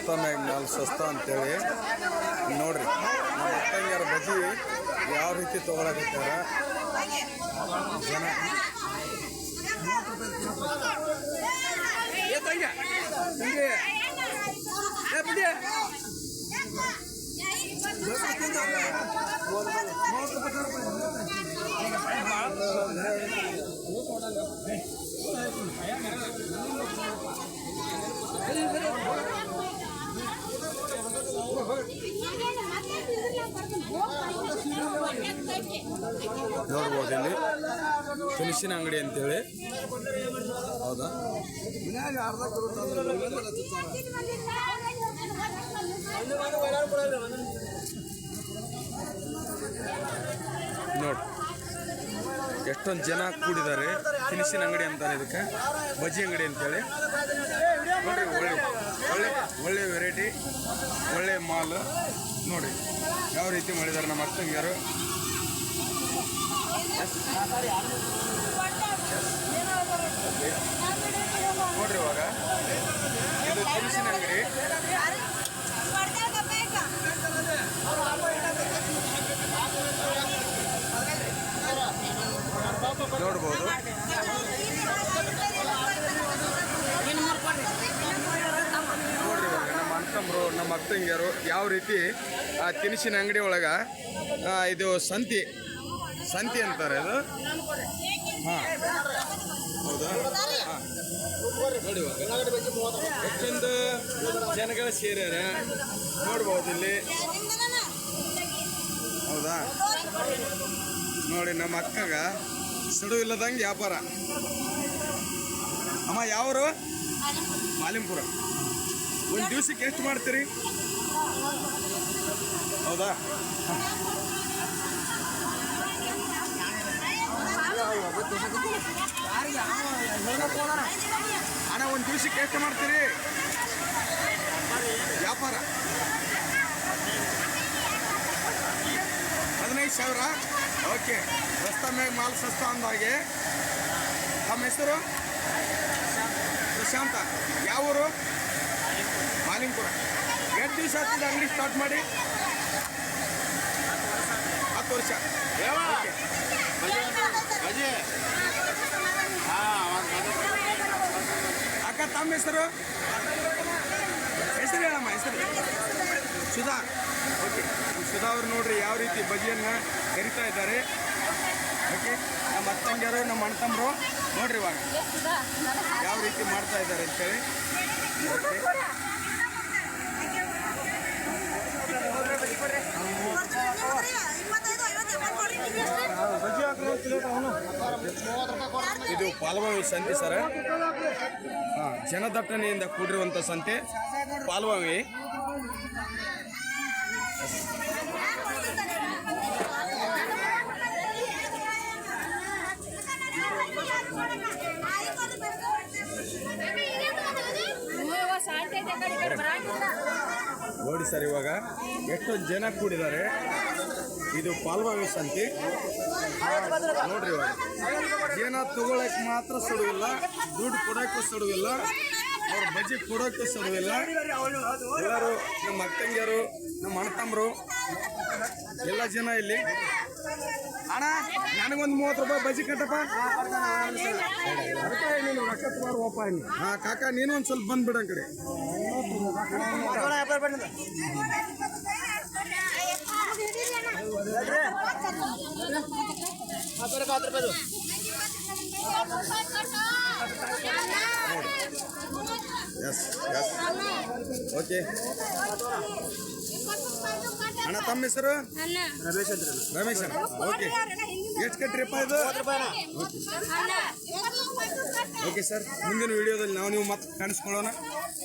ರಸ್ತೆ ಮ್ಯಾಲ್ ಸ್ವಸ್ಥ ಅಂತೇಳಿ ನೋಡ್ರಿ ನಮ್ಮ ಅಕ್ಕಂಗ್ಯಾರ ಬಜ್ಜಿ ಯಾವ ರೀತಿ ತೊಗೊಳಕತ್ತಾರ ಜನ. ನೋಡ್ಬೋದು ಇಲ್ಲಿ ತಿನಿಸಿನ ಅಂಗಡಿ ಅಂತೇಳಿ. ಹೌದಾ, ನೋಡಿ ಎಷ್ಟೊಂದು ಜನ ಕೂಡಿದ್ದಾರೆ. ತಿನಿಸಿನ ಅಂಗಡಿ ಅಂತಾರೆ ಇದಕ್ಕೆ, ಬಜ್ಜಿ ಅಂಗಡಿ ಅಂತೇಳಿ. ನೋಡ್ರಿ ಒಳ್ಳೆ ಒಳ್ಳೆ ಒಳ್ಳೆ ವೆರೈಟಿ, ಒಳ್ಳೆ ಮಾಲ್ ನೋಡಿ ಯಾವ ರೀತಿ ಮಾಡಿದ್ದಾರೆ ನಮ್ಮ ಅಕ್ಕಂಗ್ಯಾರು. ನೋಡ್ರಿ ಇವಾಗ ಇದು ತಿನಿಸಿನ ಅಂಗಡಿ. ನೋಡ್ಬೋದು ನೋಡ್ರಿ ಇವಾಗ ನಮ್ಮ ಅಣ್ಣತಮ್ಮರು ನಮ್ಮ ಅಕ್ಕಂಗಿಯರು ಯಾವ ರೀತಿ ಆ ತಿನಿಸಿನ ಅಂಗಡಿ ಒಳಗ ಇದು ಸಂತಿ ಅಂತಾರೆ ಇದು. ಹಾಂ ಹೌದಾ, ಹಾಂ ನೋಡಿ ಇವಾಗ ಎಷ್ಟೊಂದು ಜನಗಳು ಸೇರ್ಯಾರ ನೋಡ್ಬೋದು ಇಲ್ಲಿ. ಹೌದಾ, ನೋಡಿ ನಮ್ಮ ಅಕ್ಕಗ ಸಡು ಇಲ್ಲದಂಗೆ ವ್ಯಾಪಾರ. ಅಮ್ಮ ಯಾವರು? ಮಾಲಿಂಪುರ. ಒಂದು ದಿವಸಕ್ಕೆ ಎಷ್ಟು ಮಾಡ್ತೀರಿ? ಹೌದಾ, ಅಣ್ಣ ಒಂದು ದಿವಸಕ್ಕೆ ಎಷ್ಟು ಮಾಡ್ತೀರಿ ವ್ಯಾಪಾರ? 15,000. ಓಕೆ, ರಸ್ತೆ ಮ್ಯಾಗ ಮಾಲ್ ಸಸ್ತ ಅಂದಾಗೆ. ತಮ್ಮ ಹೆಸರು? ಪ್ರಶಾಂತ. ಯಾವ ಊರು? ಮಾಲಿಂಪುರ. ಎಷ್ಟು ದಿವಸ ಆಗ್ತದೆ ಅಂಗಡಿ ಸ್ಟಾರ್ಟ್ ಮಾಡಿ? 10 ವರ್ಷ. ಓಕೆ, ಅಕ್ಕ ತಮ್ಮ ಹೆಸರು? ಹೆಸರು ಹೇಳಮ್ಮ, ಹೆಸರು? ಸುಧಾ. ಓಕೆ, ಸುಧಾ ಅವ್ರು ನೋಡ್ರಿ ಯಾವ ರೀತಿ ಬಜ್ಜಿಯನ್ನು ಕರಿತಾ ಇದ್ದಾರೆ. ಓಕೆ, ನಮ್ಮ ಅತ್ತಂಗಿಯರು ನಮ್ಮ ಅಣ್ಣತಮ್ಮರು ನೋಡ್ರಿ ಇವಾಗ ಯಾವ ರೀತಿ ಮಾಡ್ತಾ ಇದ್ದಾರೆ ಅಂತೇಳಿ. ಓಕೆ, ಇದು ಪಾಲ್ವಾವಿ ಸಂತೆ ಸರ್. ಹಾಂ, ಜನದಟ್ಟಣೆಯಿಂದ ಕೂಡಿರುವಂಥ ಸಂತೆ ಪಾಲ್ವಾವಿ. ನೋಡಿ ಸರ್ ಇವಾಗ ಎಷ್ಟೊಂದು ಜನ ಕೂಡಿದ್ದಾರೆ. ಇದು ಪಾಲ್ವಾವಿ ಸಂತೆ ನೋಡ್ರಿ. ಇವಾಗ ಜನ ತಗೊಳಕ್ ಮಾತ್ರ ಸಡುವಿಲ್ಲ, ದುಡ್ಡು ಕೊಡೋಕ್ಕೂ ಸಡುವಿಲ್ಲ, ಅವ್ರ ಬಜ್ಜಿ ಕೊಡೋಕ್ಕೂ ಸಡುವಿಲ್ಲ. ಎಲ್ಲರೂ ನಮ್ಮ ಅಕ್ಕಂಗಿಯರು ನಮ್ಮ ಅಣ್ಣತಮ್ಮರು ಎಲ್ಲ ಜನ ಇಲ್ಲಿ. ಅಣ್ಣ ನನಗೊಂದು 30 ರೂಪಾಯಿ ಬಜ್ಜಿ ಕಟ್ಟಪ್ಪ. ಹಾಂ ಕಾಕ, ನೀನು ಒಂದು ಸ್ವಲ್ಪ ಬಂದ್ಬಿಡ ಕಡೆ. ಎಸ್ ಎಸ್ ಓಕೆ ಅಣ್ಣ, ತಮ್ಮ ಹೆಸರು? ರಮೇಶ್ ಅಣ್ಣ. ಓಕೆ, ಎಷ್ಟು ಕಟ್ರಿಪ್ಪ ಇದು? ಓಕೆ ಸರ್, ಮುಂದಿನ ವಿಡಿಯೋದಲ್ಲಿ ನಾವು ನೀವು ಮತ್ತೆ ಕಾಣಿಸ್ಕೊಳ್ಳೋಣ.